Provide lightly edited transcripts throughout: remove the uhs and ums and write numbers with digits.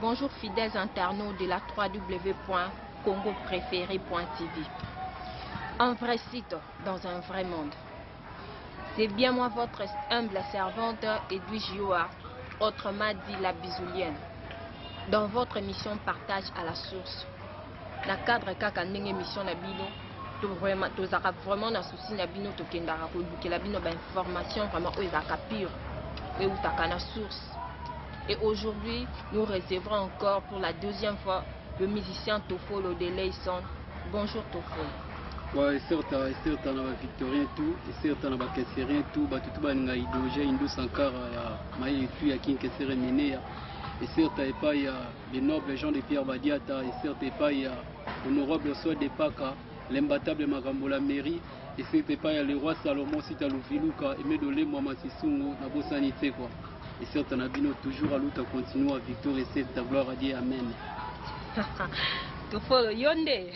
Bonjour fidèles internautes de la www.congopréféré.tv. Un vrai site dans un vrai monde. C'est bien moi votre humble servante Edwige Yoa, autrement dit la bisoulienne. Dans votre émission Partage à la source. Na cadre kaka ndenge émission na bino, vraiment na souci na bino to kendara ko bukela bino ba information vraiment oizaka pure et utaka na source. Et aujourd'hui, nous recevrons encore pour la deuxième fois le musicien Tofolo de Layson. Bonjour Tofolo. Ouais, certes, on a Victorien tout, et certes, on a Kesserien tout, tout le monde a idogé, Indou Sankara, Maï et tout, il y a qui est mené, et certes, il y a les nobles gens de Pierre Badiata, et certes, il y a l'honorable Soa de Paka, l'imbattable Magambola Mairie, et certes, il y a le roi Salomon, Sita Lufiluka, et Medolé Mouama Sissungo, Nabo Sanité, quoi. Et certes, on a toujours à l'autre continuer à victoire et c'est ta gloire à Dieu. Amen. Tofolo Yonde.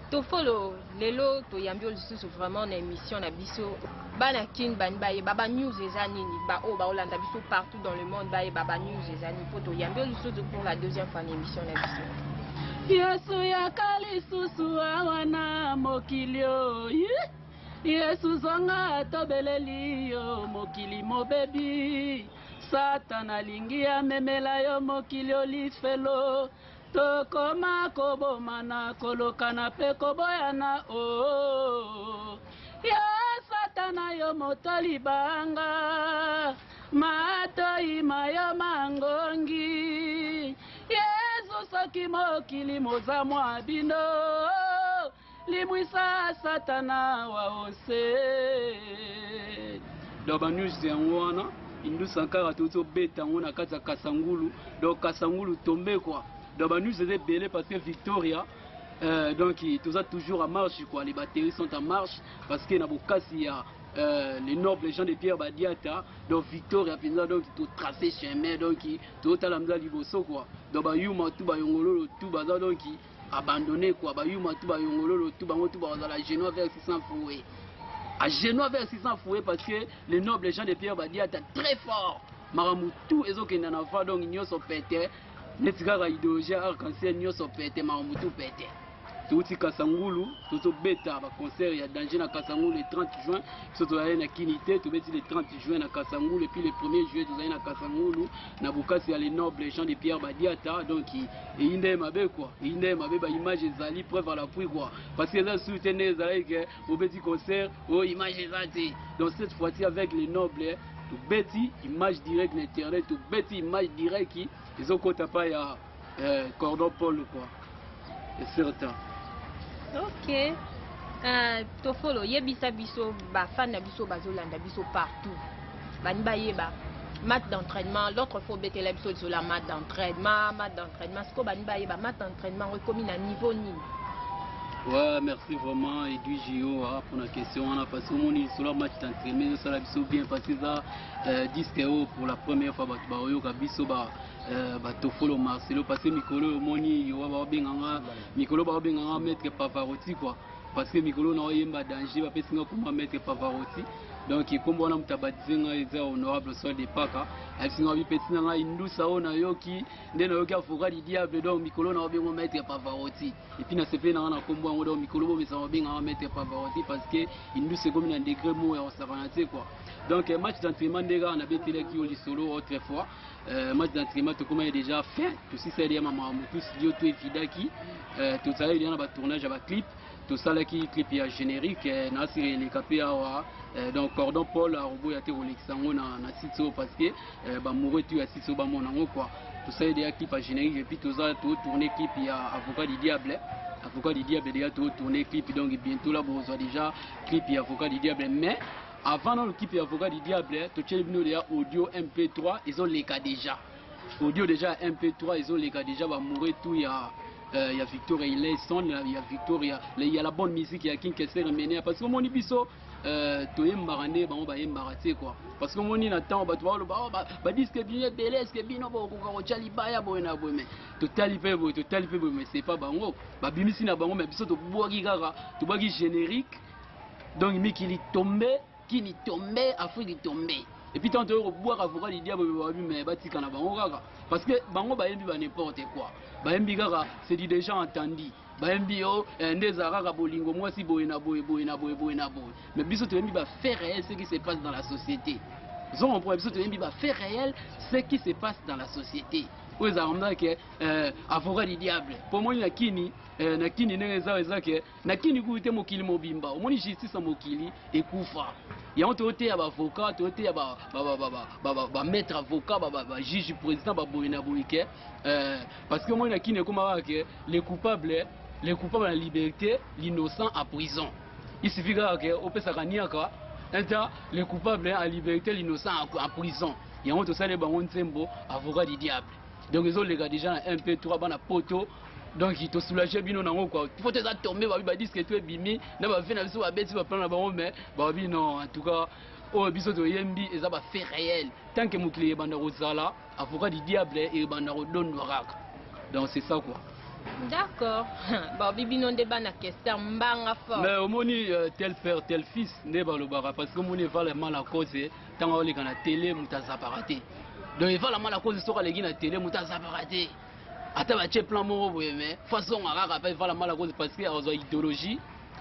Tofolo, lelo to yambio lisusu vraiment na émission na biso. Bana kin ban baye baba news ezanini ba o ba olanda biso partout dans le monde baye baba news ezanini po to yambio lisusu pour la deuxième fois na émission na biso. Yesu yakali susu awana mokilio. Yesu zonga tobeleli yo mokili mobebi. Satana lingi amemela yo mokili olifelo. Tokoma kobomana kolokana pe koboyana oh. Ya Satana yo motoli banga. Matoi mayo mangongi. Yesu soki mokili moza mwa bino. Limwisa Satana waonse. Doba news ya wana Indou Sankara toto beta ngona kata Kasangulu. Donc Kasangulu tombé quoi. Doba news est belé parce que Victoria donc tout ça toujours en marche quoi. Les batteries sont en marche parce que na bokasi ya les nobles gens de Pierre Badiata donc Victoria pinza donc tout tracé chemin donc tout talamza liboso quoi. Doba yuma tout ba yongolo tout baza donc abandonné quoi, bah yuma tout bah yongolo tout bah tout bah dans la Genoa vers 600 fouets. À Genoa vers 600 fouets parce que les nobles gens de Pierre Badia étaient très forts. Maramutu et autres n'en a donc ils sont pétés. Netikara idéologie arc-en-ciel ils sont pétés Maramutu pété. Tout Kasangulu, tout bêta, bah concert il y a danger na Kasangulu le 30 juin, surtout à na Kinité, tout bêti le 30 juin na Kasangulu et puis le 1er juillet tout à na Kasangulu, na Bukasi il y a les nobles gens de Pierre Badiata donc et inde mabe quoi, inde mabe ba image ezali preuve à l'appui quoi, parce que là soutenir ezali que au bêti concert, oh image ezali, donc cette fois-ci avec les nobles tout bêti image directe l'internet, tout bêti image directe qui ils ont compté pas il y a cordon Paul quoi, et certain. Ok. Tofolo yebisa biso ba fan na biso bazolanda biso partout. Bani ba yeba mat d'entraînement, l'autre fois betela biso sur la mat d'entraînement, ce ko bani ba yeba mat d'entraînement recommune à niveau ni. Ouais, merci vraiment Edwige Yoa pour la question. On a passé mon sur le match d'entraînement, ça l'a biso bien passé ça 10 KO pour la première fois ba yoka biso ba Tofolo Marcelo parce que Mikolo moni Yoa ba benganga Mikolo ba benganga maître Pavarotti quoi. Parce que Mikolo na yemba danger ba pesinga kuma maître Pavarotti. Donc comme on a mutabazinga eza honorable soit de Paka, asinga bi petina nga Indou saona yoki ndena yoki afuka di diable donc Mikolo na bengo maître Pavarotti. Et puis na sepe na kombo ngo donc Mikolo bo mesa benga maître Pavarotti parce que Indou c'est comme un degré mo ya savanate quoi. Donc match d'entraînement déjà on a betele ki oli solo autrefois. Match d'entraînement tout comme déjà fait, tout si c'est maman tout studio tout évidaki tout ça il y a un tournage avec clip. Tout ça là qui clip ya générique na siri les capé donc cordon Paul a robot ya te Olexango na sitso parce que ba mouré tu ya sitso ba monango quoi. Tout ça il y a clip générique et puis tout ça tout tourner clip ya avocat du diable déjà tout tourner clip donc bientôt là vous déjà clip ya avocat du diable mais avant dans le clip ya avocat du diable tout chez nous déjà audio MP3 ils ont les cas déjà audio déjà MP3 ils ont les cas déjà ba mouré tout ya il y a Victoria, il y a Victoria, il y a la bonne musique, il y a qui s'est remené parce que mon ibiso toye mbarane ba on ba yembarate quoi parce que mon ni attend ba toi ba disque bien belé est-ce que bino ba ko ko chali baya boyena boyeme total peu mais c'est pas bango ba bimisi na bango mais biso to boaki kaka to boaki générique donc mi qui li tombé Afrique tombé et puis tant que boire avocat du diable mais batika na bango kaka parce que bango bayembi ba n'importe quoi bayembi kaka c'est dit déjà entendu bayembi yo ndeza kaka bolingo mwasi boye na boye mais biso to yembi ba faire réel ce qui se passe dans la société ils ont compris biso to yembi ba faire réel ce qui se passe dans la société oyo ezalaka ke avocat du diable po omoni na kini ndenge eza ke na kini kuyi te mokili mobimba omoni justice ya mokili ekufa yango toyoteya baavocat toyoteya bamaître avocat bajuge président baboye na boye ke parce que omoni na kini ekomaka ke les coupables na liberté l'innocent à prison il suffit kaka ke opesaka niaka enta les coupables à liberté l'innocent en prison yango tosali bango nzembo avocat du diable. Donc ils ont les gars déjà un peu trois bana poto donc ils te soulager bino nango quoi il faut te tomber ba disque que tu es bimi na ba vena biso ba beti ba prendre ba mais ba bi non en tout cas oh biso to yembi eza ba fait réel tant que mukli banda rozala avocat du diable et banda rodon rak donc c'est ça quoi. D'accord. Ba bibi non débat na question mbanga fort. Mais au moni tel père tel fils ne ba lo bara parce que moni va le mal à cause tant on les kana télé mutaza paraté. Donc il va la mal à cause de les la télé mutaza paraté. Ata ba che plan moko boye mais façon à rappel va la mal à cause parce que a idéologie,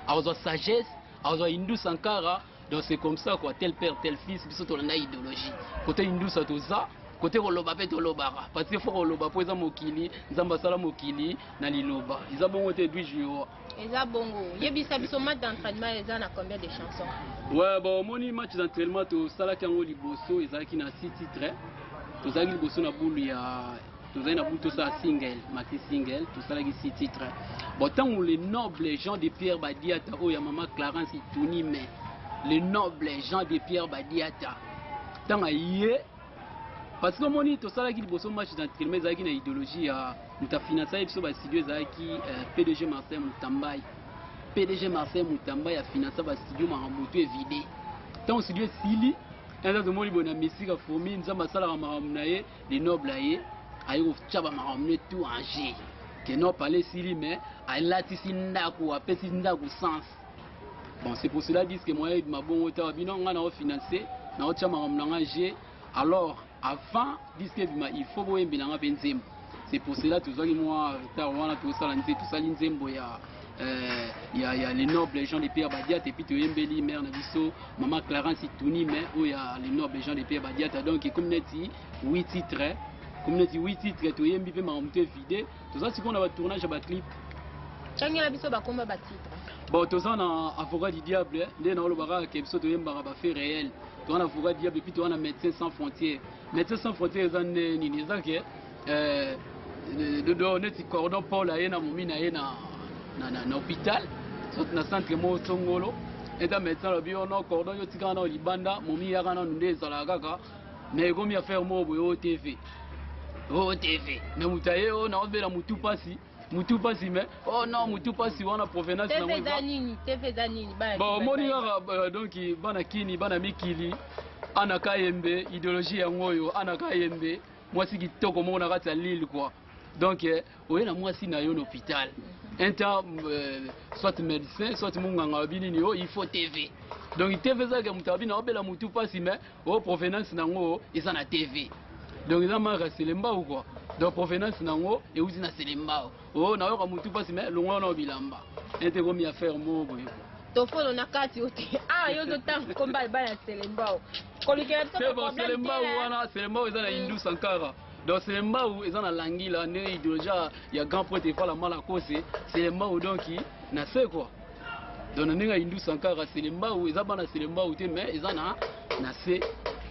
a sagesse, a Hindu Sankara donc c'est comme ça quoi tel père tel fils biso to na idéologie. Côté Hindu ça tout ça côté koloba pe to lobara parce que faut koloba po eza mokili nzamba sala mokili na liloba ils a bongo te du jour eza bongo yebisa biso match d'entraînement eza na combien de chansons. Ouais bon moni match d'entraînement to sala kango liboso ezaki na 6 titres to zaki liboso na boule ya to zaki na boule to sa single maxi single to sala ki 6 titres bon tant les nobles gens de Pierre Badiata o ya mama Clarence Ituni mais les nobles gens de Pierre Badiata tant aye parce que moni to sala ki liboso match d'entraînement ezaki na idéologie ya muta financer biso ba studio ezaki PDG Marcel Mutambai a financé ba studio maramboto évidé tant studio sili eza to moni bona misika fomi nzamba sala maramnaye les nobles aye ayo chaba maramne tout en jeu que non parler sili mais alati sindaku apesi ndaku sens bon c'est pour cela disent que moi ma bon ota bino ngana o financer na o chama maramna jeu alors avant disque il faut boye bilanga benzembo c'est pour cela tout ça moi tawana tout ça tout ça nzembo ya les nobles gens de Pierre Badiata et puis to yembeli mère na biso maman Clarence Ituni mais où il y a les nobles gens de Pierre Badiata donc comme neti 8 titres to yembi pe maramte vidé tout ça c'est qu'on a tournage ba clip tangela biso ba komba ba titre bon tout ça na avocat du diable nde na olobaka ke biso to yemba ba fait réel to na avocat du diable et puis to na médecins sans frontières eza nini eza ke de neti cordon Paul aye na momi na ye na hôpital soki na centre mo Songolo eta médecin lobi ono cordon yo tikana na libanda momi yaka na nde ezalaka kaka mais ekomi affaire mo boye OTV mais mutaye o na obela mutu pasi mais oh non mutu pasi wana provenance na TV danini ba bon moni kaka donc bana kini bana mikili ana kayembe idéologie yango oyo ana kayembe mwasi kitoko moko na kati ya Lille quoi donc oye na mwasi na yo na hôpital un temps soit médecin soit munganga bini ni il faut TV donc TV ça que mutabi na obela mutu pasi mais o provenance nango eza na TV donc eza mara selemba ou quoi donc provenance nango e uzi na selemba o na yo mutu pasi mais longo na bilamba ete komi affaire mo boye tofolo na kati ote yo zo tango komba ba na selemba kolikela c'est bon selemba wana selemba eza na Hindu Sankara donc selemba eza na langila ne idéologie ya grand prêtre fa la mala cause selemba donc na c'est quoi donc na Hindu Sankara selemba eza bana selemba te mais eza na c'est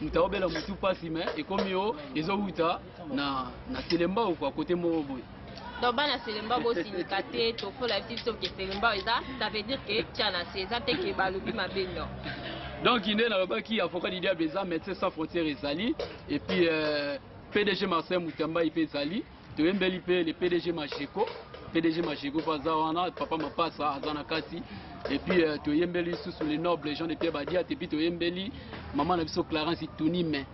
mutaobela mutu pasi mais et comme yo ezo uta na selemba quoi côté mo boy donc bana selemba bo sinikate to fola biso ke selemba eza ça veut dire que tiana c'est ça te ke balobi mabendo donc il est dans le bas qui avocat du diable eza médecins sans frontières ezali et puis PDG Marcel Mutambai pe ezali to yembeli pe le PDG Macheko faza wana papa mapasa azana kati et puis to yembeli sous les nobles gens de Pierre Badiata et puis to yembeli maman na biso Clarence Ituni mais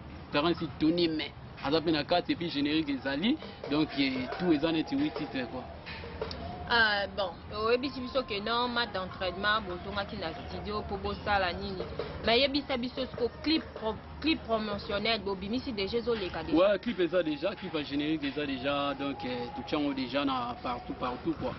aza pe na kati et puis générique ezali donc tout ezana 8 titres quoi Bon, oyebisi biso ke non mat d'entraînement bozongaki na studio po bosala nini. Mais yebisa biso siko clip promotionnel bobimisi déjà ezoleka déjà. Ouais, clip eza déjà, clip à générique eza déjà, donc tout chango déjà na partout quoi.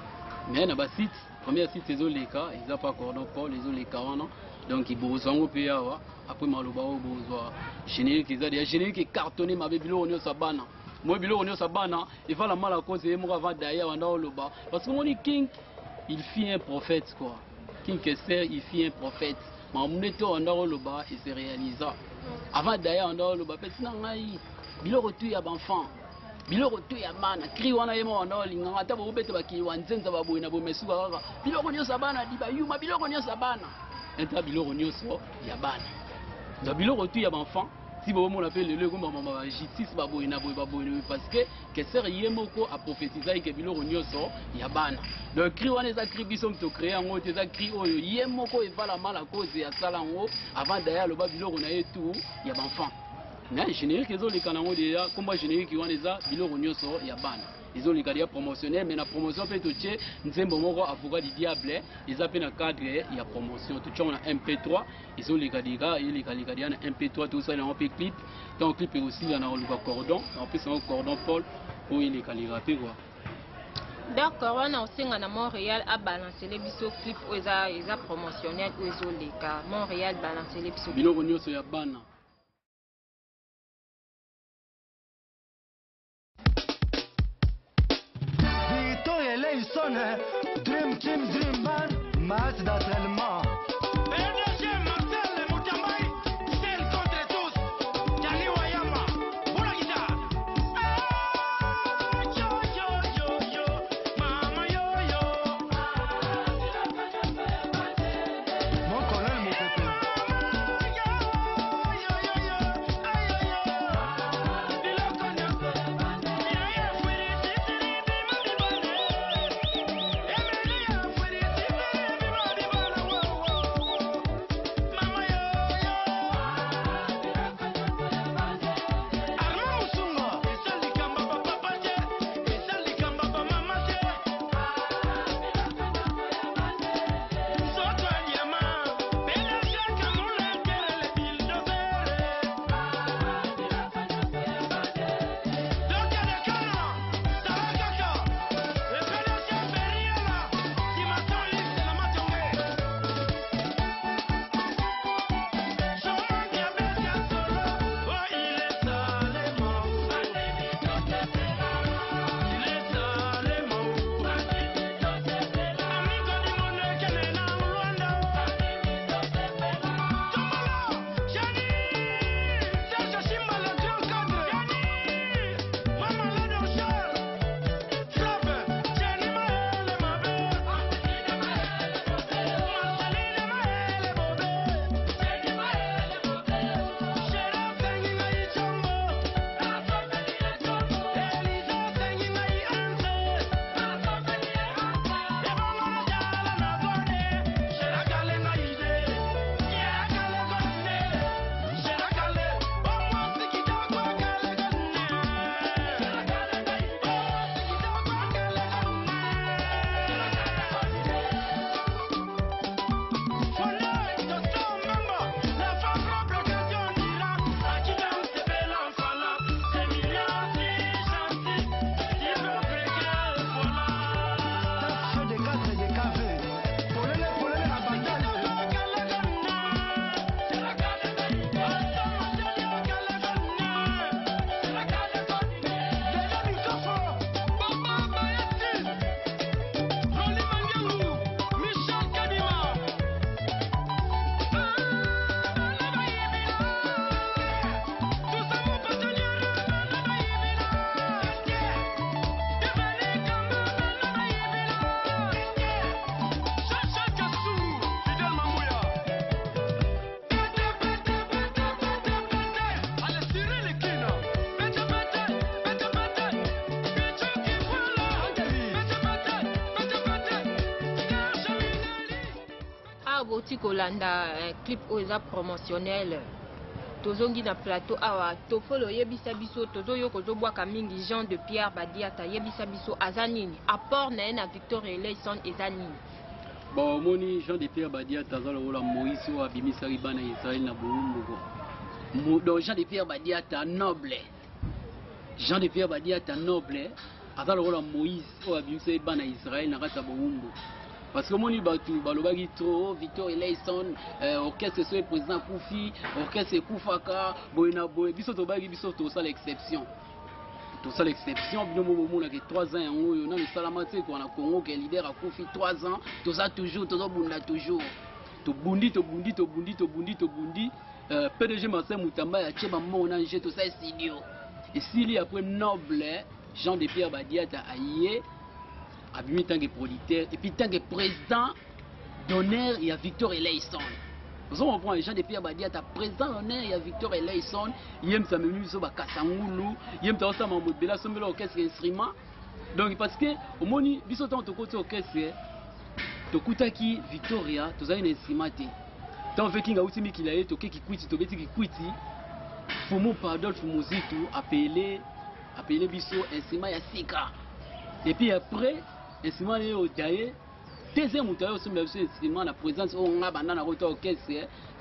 Mais na ba site, premier site ezoleka, eza pas cordon Paul ezoleka wana. Donc ibozango pe yawa, après maloba o bozwa générique eza déjà générique cartonné ma bebilo onyo sabana. Moi bilo onyo sabana, il va la mal à cause et moi avant d'ailleurs wanda oloba. Parce que mon King, il fit un prophète quoi. King Kessler, il fit un prophète. Mais mon éto wanda oloba et se réalisa. Avant d'ailleurs wanda oloba petit na ngai. Bilo retour ya enfant. Bilo retour ya mana. Cri wana yemo wanda olinga ata bo bete baki wanzenza babo na bo mesu kaka. Bilo onyo sabana di ba yuma bilo onyo sabana. Enta bilo onyo so ya bana. Da bilo retour ya enfant. Si on appelle le comme maman justice baboina parce que Kessler yemoko a prophétisé que bilo onyoso ya bana. Donc cri wana za cri biso to créer en haut za cri oyo yemoko e va la mal à cause ya sala en haut avant d'ailleurs le babilo on a tout ya enfant. Mais générique ezo le kanango déjà comme générique wana za bilo onyoso ya bana. Ils ont les carrières promotionnelles, mais la promotion peut toucher Nzembo Moro, avocat du diable, ils appellent un cadre, il y a promotion. Tout on a MP3, ils ont les carrières, il y a les carrières MP3, tout ça, il y a un peu clip. Dans le clip aussi, il y a un cordon, en plus, c'est un cordon Paul pour les carrières. D'accord, on a aussi à Montréal à balancer les bisous clips où ils ont promotionnel, où ils ont les cas. Montréal balancer les bisous. Bilo Ronyo, c'est Yabana. Dream Team Dream Man, match d'entraînement. Kolanda clip oza promotionnel tozongi na plateau awa Tofolo yebisa biso tozoyo kozobwaka mingi Jean de Pierre Badiata yebisa biso azanini apport na na Victor Eleison ezanini. Bon moni Jean de Pierre Badiata azala ola Moïse o abimisa bana Israël na Boumbo. Donc Jean de Pierre Badiata noble. Jean de Pierre Badiata noble azala ola Moïse o abimisa bana Israël na kata Boumbo. Parce que moni batu balobaki trop Victor Eleison orchestre soit président Koufi orchestre Koufaka boyna boy biso to bagi biso to ça l'exception. Tout ça l'exception, bien moment là que 3 ans on yo na salamate ko na Congo que leader a Koufi 3 ans, tout ça toujours tout bunda toujours. To bundi PDG Marcel Moutamba ya cheba mon ange tout ça studio. Et s'il y a après noble Jean de Pierre Badiata aïe a bien tant que producteur et puis tant que président d'honneur il y a Victor Eleison. Vous comprenez, Jean de Pierre Badiata président d'honneur il y a Victor Eleison, il aime ça même so ba Kasangulu, il aime ça ma modela so melo orchestre instrument. Donc parce que au moni biso tant to côté orchestre to kutaki Victoria to za un instrument té. Tant fait kinga uti mikila ye to ke ki kwiti to beti ki kwiti. Fumo pardon fumo zitu appeler biso instrument ya sika. Et puis après instrument les odaye deuxième outil aussi même instrument la présence on a bandana rota orchestre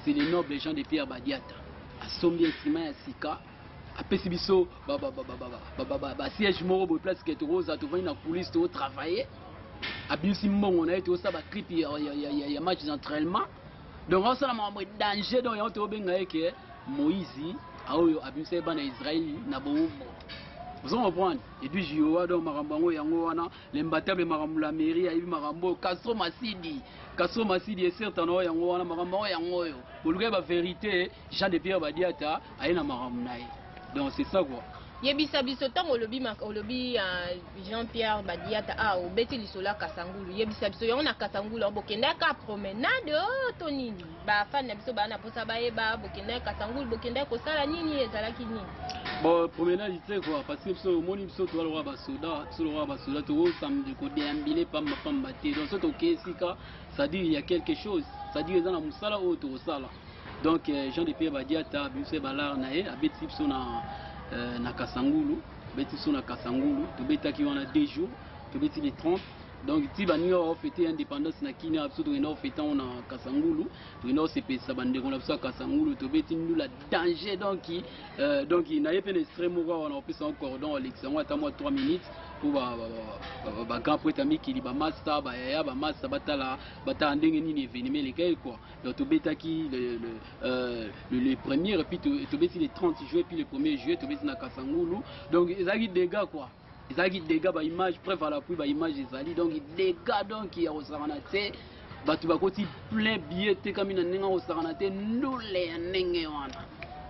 c'est les nobles gens de Pierre Badiata asombi instrument ya sika apesi biso ba siège moro bo place que to rosa to vani na coulisse to travailler abisi mbongo na été ça ba clip ya match d'entraînement donc on ça la danger donc on to benga que Moïse aoyo abisi bana Israël na bombo. Vous comprenez? Et puis Jioa donc marambango yango wana l'imbattable marambo la mairie ayi marambo Castro Masidi est certain yango wana marambango yango yo pour le ba vérité Jean de Pierre Badiata ayi na marambo nae. Donc c'est ça quoi. Yebisa biso tango olobi Jean-Pierre Badiata a obeti lisola Kasangulu yebisa biso yango na Kasangulu bokenda ka promenade tonini ba fan na biso ba na posa ba eba bokenda Kasangulu bokenda ko sala nini ezalaki nini. Bon promenade c'est quoi parce que biso moni biso to alwa ba soda to samedi ko déambuler pamba té donc ce to kesika ça dit il y a quelque chose ça dit dans la musala o to sala. Donc Jean de Pierre Badiata biso balar na e abeti biso na Kasangulu, beti so na Kasangulu, to betaki wana 2 jours, to beti les 30. Donc ti bani o fêter indépendance na Kenya absolument no fêter on na Kasangulu, to no se pesa bande ko na so Kasangulu to beti nous la danger donc il n'a pas extrêmement on a pesa un cordon élection à moi 3 minutes pour ba grand prêtre ami qui ba master ba ya ba master batala ndenge nini événement les gars quoi. Donc to betaki le premier et puis to beti les 30 juillet puis le 1er juillet to beti na Kasangulu. Donc ils a des gars quoi. Ils ont des dégâts, bah image, preuve à l'appui, bah image des alliés. Donc des dégâts donc qui a au Saranate, bah tu vas côté plein billet, t'es comme une année au Saranate, nous les année wana.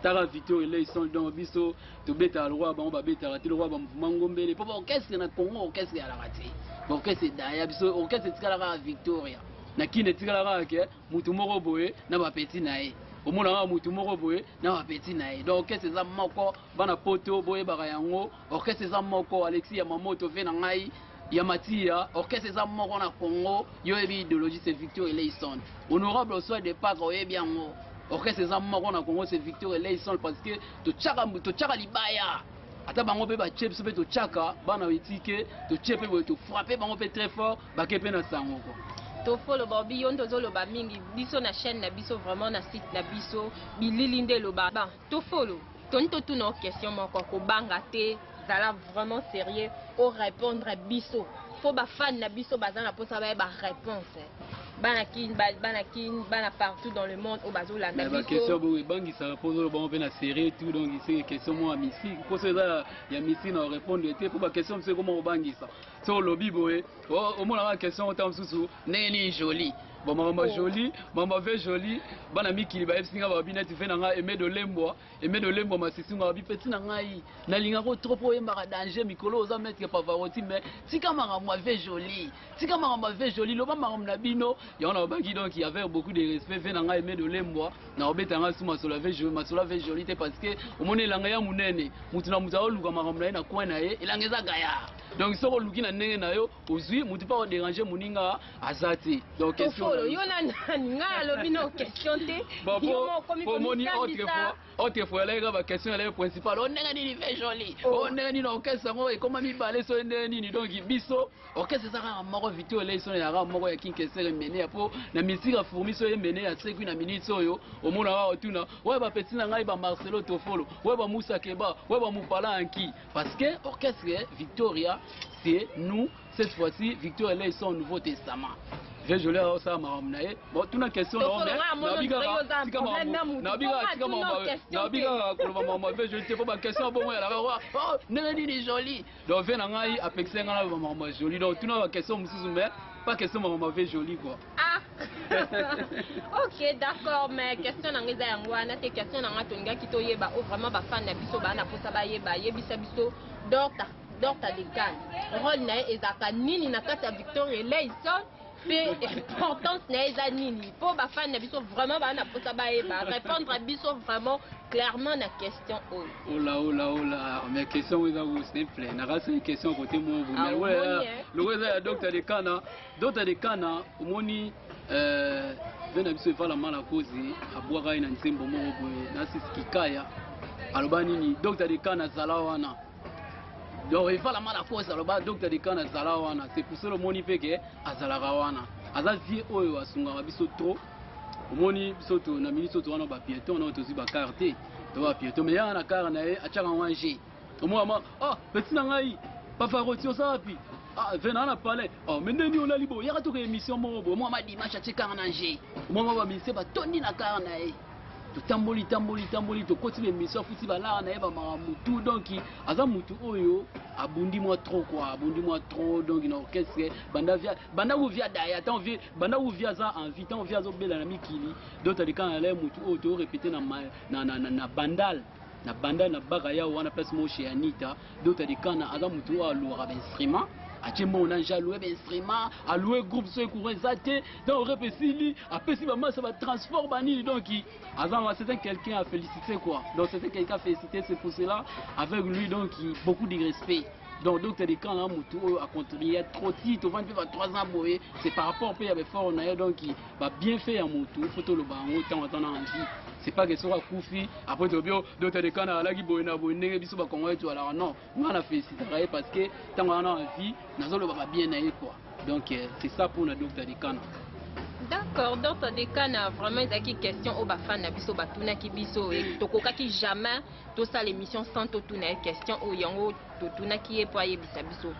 Tara Victor et les sont dans biso, tu bêtes à le roi, bah on va bêter à le roi, bah mangombe les pauvres orchestre na Congo, orchestre à la raté. Orchestre d'ailleurs biso, orchestre tikala Victoria. Na qui ne tikala que mutumoro boé, na ba petit nae. Au moins là mutu moko boye na petit nae donc orchestre za moko bana poto boye baka yango orchestre za moko Alexis Yamamoto ve na ngai ya Matia orchestre za moko na Congo yo ebi idéologie c'est Victor Eleison honorable soit de pas oyebi yango orchestre za moko na Congo c'est Victor Eleison parce que to chaka libaya ata bango pe ba chep so pe to chaka bana witike to chepe boye to frapper bango pe très fort ba kepe na sango ko. Tofolo babi yondo zoloba mingi biso na chaîne na biso vraiment na site na biso bililinde loba ba Tofolo tonto tout nos questions moko ko banga te zala vraiment sérieux au répondre biso faut ba fan na biso bazana posa ba réponse bana partout dans le monde au bazo la biso. Mais question bo bangi ça répondre bon ben na sérieux tout donc c'est question moi misi pour ça il y a misi na répondre te pour ba question c'est comment bangi ça so lobby boy au moins la question autant sous neni joli bon maman jolie maman ve jolie bana mikili ba fsinga ba bineti fe na nga aimer de lembo masisinga ba petit na ngai na linga ko trop oyemba danger mikolo oza mettre Pavarotti mais tika maman ve jolie lo ba maman na bino ya on a bagi donc il y avait beaucoup de respect fe na nga aimer de lembo na obeta nga suma sola ve jolie te parce que au mone langa ya munene mutu na mutu oluka maman na coin na ye elangeza gaya donc soko luki na ndenge na yo ozui mutu pa déranger muninga azati donc question yo na nga lobi no question te pour moni autre fois autrefois la question elle est principale on n'est ni fait joli on n'est ni orchestre et comment mi balé so ni donc biso orchestre ça ka moko Victor les so ya moko ya kinkesere mené po na misika fourmi so mené ya 5 na minutes oyo omona wa otuna ouais ba petit na ngai ba Marcelo Tofolo ouais ba Moussa Keba ouais ba Mupala Anki parce que orchestre Victoria c'est nous cette fois-ci Victor les son Nouveau Testament. Je l'ai ça m'a emmené. Bon, tu as une question non mais je ne sais pas ma question bon elle a oh n'est joli. Donc vient ngai apexer ngala maman joli. Donc tu as une question mais pas question maman joli quoi. Ah. OK, d'accord mais question na ngeza yango na te question na ngatonga kitoyeba o vraiment ba fan na biso ba na posa ba yeba yebisa biso docteur Dekane. Rôle na ezaka nini na kata Victoria Leison. Mais importance n'est nini pour ba fan na biso vraiment ba na posa ba eba répondre à biso vraiment clairement na question oh là mais question est au simple na rase une question côté moi mais ouais le docteur Dekane omoni vena biso evala mala cause abwaka ina nsembo moko boye na siskikaya aloba nini docteur Dekane azala wana. Donc il faut la mala cause aloba docteur Dekane azala wana c'est pour ça le moni fait que azala wana azazi oyo asunga biso trop omoni biso to na ministre to wana ba piéton na tozi ba carte to ba piéton mais ya na car na e achaka wanje omoma ah petit na ngai pa farotio ça puis ah vena na palais oh mais neni on a libo ya to émission mo moi ma dimanche acheka na nje moi ba ministre ba toni na car na e tamboli to koti l'émission futi bala na eba mutu donc aza mutu oyo abundi moi trop donc in orchestre banda ou via daya tant vie banda ou via za envie tant via zo bela na mikili donc Dekane ala mutu oyo to répéter na bandal na baga ya wana place mo chez Anita donc Dekane aza mutu a louer instrument achembo on a déjà loué instrument a loué groupe so courant zate donc repesili apesi ba massa ba transforme ni donc azan c'était quelqu'un à féliciter quoi donc c'était quelqu'un à féliciter c'est pour cela avec lui donc beaucoup de respect donc docteur Dekane a mutu a contribué trop titre 3 ans boye c'est par rapport au avait fort on a donc va bien fait à mutu photo le bango tant en envie c'est pas que sera koufi après to bio docteur Dekane ala ki boye na boye ndenge biso ba kongo etu ala non on a féliciter parce que tant on a envie nazolo ba bien na quoi donc c'est ça pour le docteur Dekane. D'accord, docteur Dekane vraiment ezaki question au ba fan na biso batuna ki biso et tokokaki jamais to ça l'émission sans to tuna question o yango to tuna ki e po ayebisa biso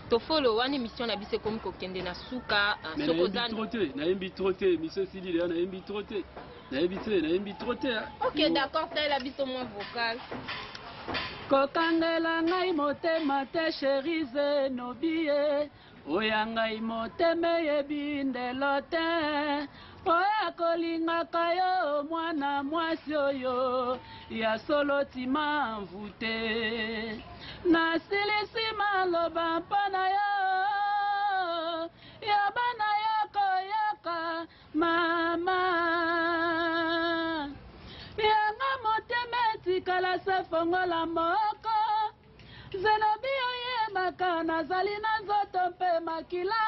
to follow one émission na biso comme kokende na suka sokozana na yembi troté mission sili na yembi troté na yembi troté. OK, d'accord, c'est la biso moins vocal kokangela ngai motema te cherise nobie oya ngai motema yebi ndelo te oya kolingaka yo mwana mwasi oyo ya solo tima mvute nasilisi maloba mpona yo ya bana yako yaka mama yanga motema etikala se fongola moko zenobi oyebaka nazali na nzoto mpe makila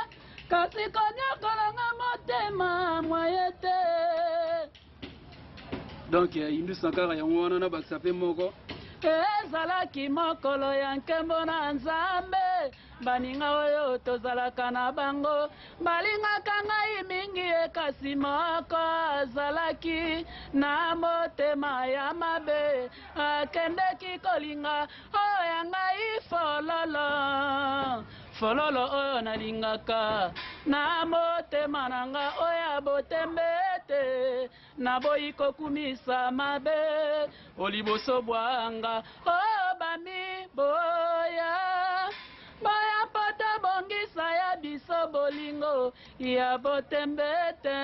kasi konyokolanga motema mwaye te donc Indus Sankara yango wana na bakisa mpe moko ezalaki mokolo ya nkembo na Nzambe baninga oyo tozalaka na bango balingaka ngai mingi kasi moko azalaki na motema ya mabe akendeki kolinga oyo ngai fololo oyo nalingaka na motema nanga oyo botembete naboyi kokumisa mabe oliboso bwanga oyo bami boya mpota bongisa ya biso bolingo ya botembete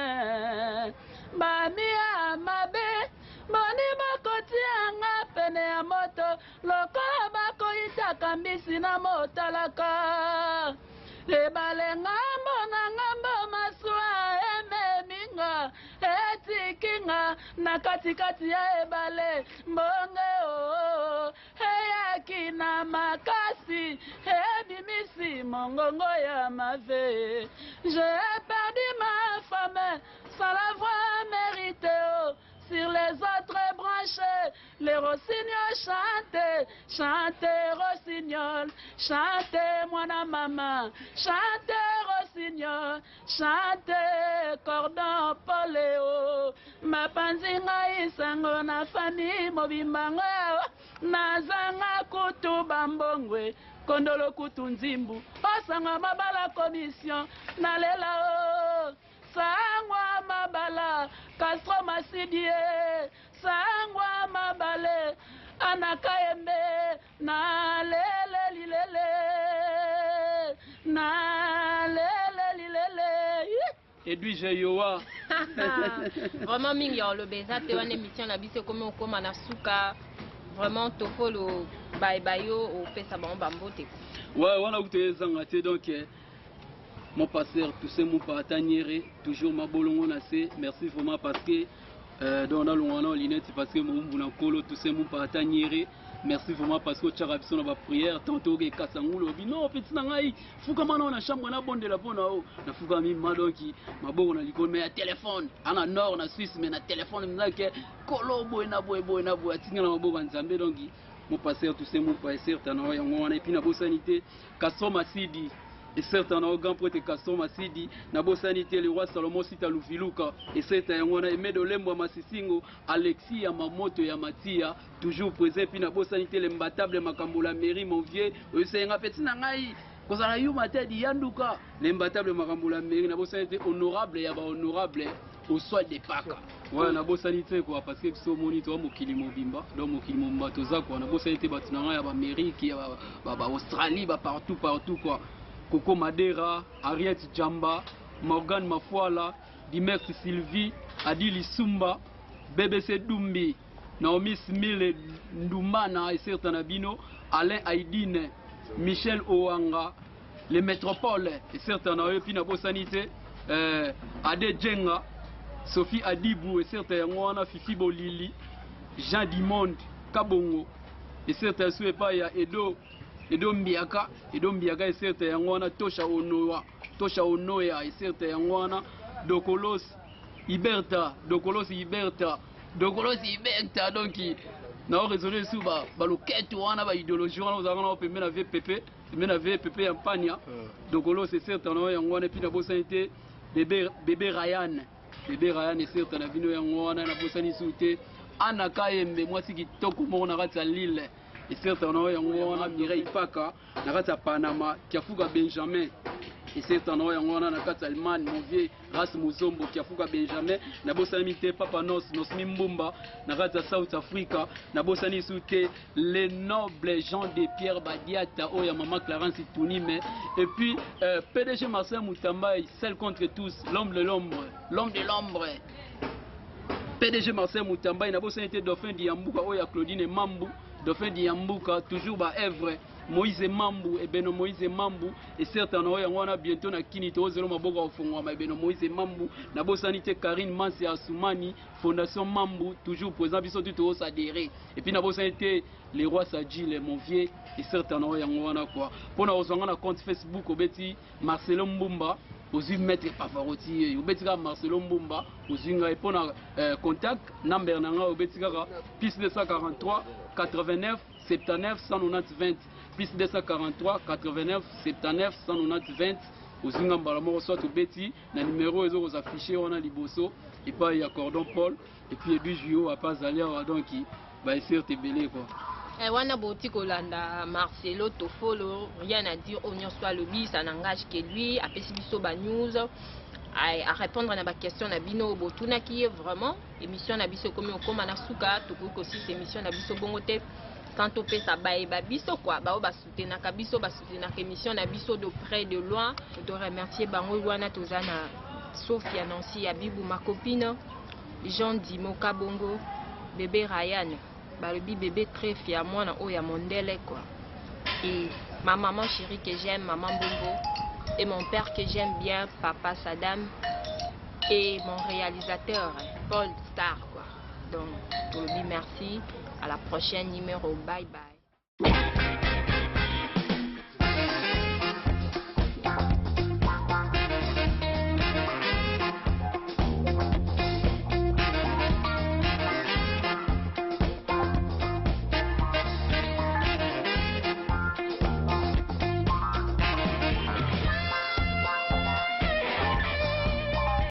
bami ya mabe boni bakotianga pene ya moto lokola bakoyitaka mbisi na motalaka ebale ngambo na ngambo masuwa ememinga etikinga na katikati ya ebale mbonge eyaki na makasi ebimisi mongongo ya mave j'ai perdu ma femme sans l'avoir mérité sur les autres bras marcher. Les rossignols chantez, chantez rossignol, chantez moi na maman, chantez rossignol, chantez cordon poléo. Ma panzinga isango na fani mobimbango, nazanga kutu bambongwe, kondolo kutu nzimbu, osanga mabala commission, nalela o. Sangwa mabala, Castro Masidie, Sangwa mabale, Anakaembe, na lele lilele, na lele lilele. Edouard Jeyoa. Vraiment mingi le beza te wana émission na biso comme on comme na suka vraiment tofolo bye bye yo au pesa bambote. Ouais, on a outé zangate donc mon pasteur, tout ce mon partenaire, toujours ma bolongo nase. Merci vraiment parce que dans la longue linette parce que mon boulangolo tout ce mon partenaire. Merci vraiment parce que tu as reçu notre prière tantôt que Kassangulo bi non petit nangai fuka mana na chambre na bonde la bona o na fuka mi madonki maboko na likolo mais téléphone ana nord na Suisse mais na téléphone mzake kolobo na boy na boy atinga na maboko nzambe donc mon pasteur tout ce mon pasteur tana yango wana et puis na bosanité Kasoma Sidi. Et certains au grand prêtre Castro Masidi, Nabo Sanité, le roi Salomon Sita Lufiluka, et certains on a aimé de l'embo Masisingo, Alexis Yamamoto Yamatia, toujours présent, puis Nabo Sanité, l'imbattable Makambola Mairie, mon vieux, c'est un petit nangai, quand on a eu ma tête, Yanduka, l'imbattable Makambola Mairie, Nabo Sanité honorable, et honorable, au soin des Paka. Ouais, Nabo Sanité quoi, parce que ce moniteur Mokili Mobimba, donc Mokili Mobimba, tout ça quoi, Nabo Sanité, Batunanga, Amérique, Australie, partout quoi. Coco Madera, Ariette Djamba, Morgan Mafuala, Dimex Sylvie, Adili Sumba, BBC Dumbi, Naomi Smile Ndoumana et certains Abino, Alain Aïdine, Michel Oanga, les métropoles et certains Pinabo Sanité, Ade Djenga, Sophie Adibou et certains Wana Fifi Bolili, Jean Dimonde, Kabongo et certains Souepa ya Edo. Edo Mbiaka et certains Yangwana, Tosha Onoya et certains Yangwana, Dokolos Iberta, donc n'a raisonné sur le wana ba idéologie wana ozanga pe mena VPP en pania Dokolos c'est certain Yangwana puis na bossanité bébé Ryan et certain na bino Yangwana na bossani souté Anaka Yembe moi si kitoko mo na ratsa Lille. Et certainement, on a Mireille Paka, Nakata Panama, Kiafuga Benjamin. Et certainement, on a Nakata Allemagne, mon vieux Ras Muzombo, Kiafuga Benjamin, Nabosani Papa Nos Mimbumba, Nakata South Africa, Nabosani Soute, les nobles gens de Pierre Badiata, Oya Maman Clarence Tounime. Et puis, PDG Marcel Moutambaï, celle contre tous, l'homme de l'ombre. PDG Marcel Moutambaï, Nabosani Dauphin Diambuka, Oya Claudine Mambu. Dauphin Diambuka, toujours bas Evre, Moïse Mambu, et Beno Moïse Mambu, et certainement, on a bientôt na Kinito, Zero Maboga au fond, mais Beno Moïse Mambu, Nabo Sanité Karine Mansi Assoumani, Fondation Mambu, toujours présent, ils sont tous adhérés. Et puis Nabo Sanité, les rois Sadji, mon vieux, et certainement, on a quoi. Pour nous, on a un compte Facebook, au Betty, Marcelo Mbumba. Aux maître Pavaroti, au Betika Marcelo Mbumba, aux et pour contact, number nanga au Betika, piste 243 89 79 190 20, piste 243 89 79 190 20, aux Ingambalamo, soit au Beti, le numéro est aux affichés, on a Liboso, et pas il y a Cordon Paul, et puis du Juo à pas aller à donc qui va essayer de te belé quoi. Wana Boti Kolanda, Marcelo Tofolo, rien à dire, on y soit le bis, ça n'engage que lui, à Pessibiso News, à répondre à la question Nabino Botuna qui est vraiment émission Nabiso comme au Komanasuka, tout aussi c'est émission Nabiso Bongote, quand on fait ça, Babiso quoi, Baoba soutenir Kabiso, soutenir émission Nabiso de près de loin, je dois remercier Bango Wana Tozana, Sophia Nancy, Abibou, ma copine, Jean Dimo Kabongo, bébé Ryan. Le bébé très fier moi na oya mondele quoi. Et ma maman chérie que j'aime, maman Bongo, et mon père que j'aime bien, papa Saddam, et mon réalisateur Paul Star quoi. Donc pour lui merci, à la prochaine numéro, bye bye.